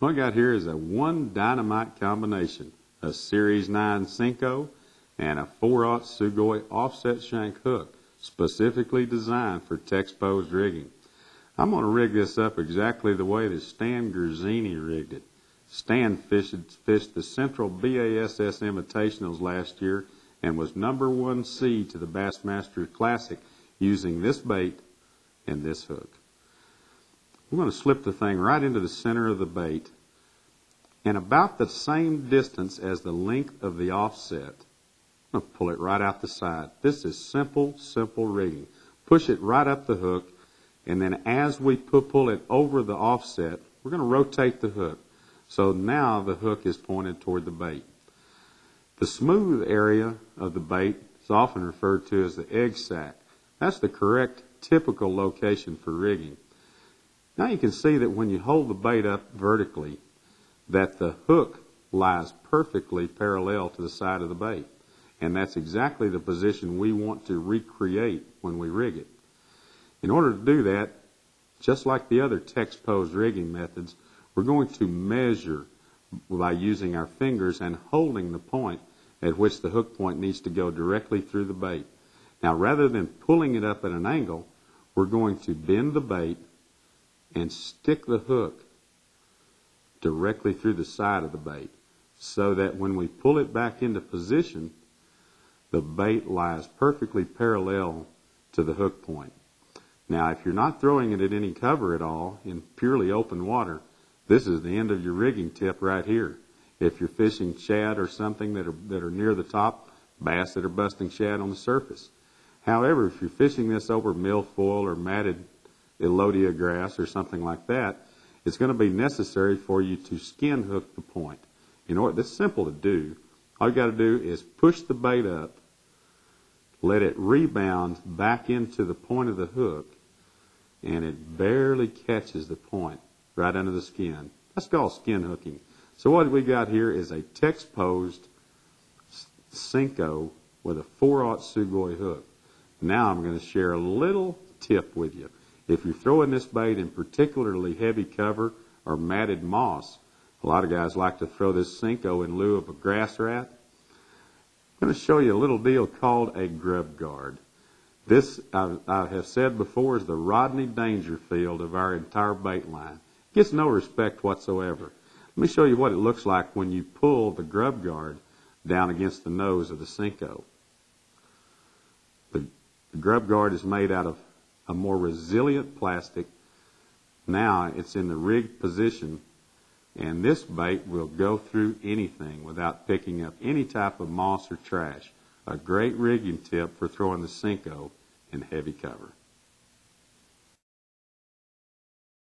What I got here is a one dynamite combination, a Series 9 senko and a 4/0 Sugoi offset shank hook, specifically designed for text-posed rigging. I'm going to rig this up exactly the way that Stan Gerzini rigged it. Stan fished the Central BASS Invitationals last year and was #1 seed to the Bassmaster Classic using this bait and this hook. We're going to slip the thing right into the center of the bait and about the same distance as the length of the offset. I'm going to pull it right out the side. This is simple rigging. Push it right up the hook, and then as we pull it over the offset, we're going to rotate the hook. So now the hook is pointed toward the bait. The smooth area of the bait is often referred to as the egg sac. That's the correct typical location for rigging. Now you can see that when you hold the bait up vertically, that the hook lies perfectly parallel to the side of the bait. And that's exactly the position we want to recreate when we rig it. In order to do that, just like the other text-posed rigging methods, we're going to measure by using our fingers and holding the point at which the hook point needs to go directly through the bait. Now, rather than pulling it up at an angle, we're going to bend the bait and stick the hook directly through the side of the bait so that when we pull it back into position, the bait lies perfectly parallel to the hook point. Now, if you're not throwing it at any cover at all in purely open water, this is the end of your rigging tip right here. If you're fishing shad or something that are near the top, bass that are busting shad on the surface. However, if you're fishing this over milfoil or matted Elodia grass or something like that, it's going to be necessary for you to skin hook the point. This is simple to do. All you got to do is push the bait up, let it rebound back into the point of the hook, and it barely catches the point right under the skin. That's called skin hooking. So what we got here is a text-posed senko with a 4/0 Sugoi hook. Now I'm going to share a little tip with you. If you're throwing this bait in particularly heavy cover or matted moss, a lot of guys like to throw this senko in lieu of a grass rat. I'm going to show you a little deal called a grub guard. This, I have said before, is the Rodney Dangerfield of our entire bait line. It gets no respect whatsoever. Let me show you what it looks like when you pull the grub guard down against the nose of the senko. The grub guard is made out of a more resilient plastic. Now it's in the rigged position, and this bait will go through anything without picking up any type of moss or trash. A great rigging tip for throwing the senko in heavy cover.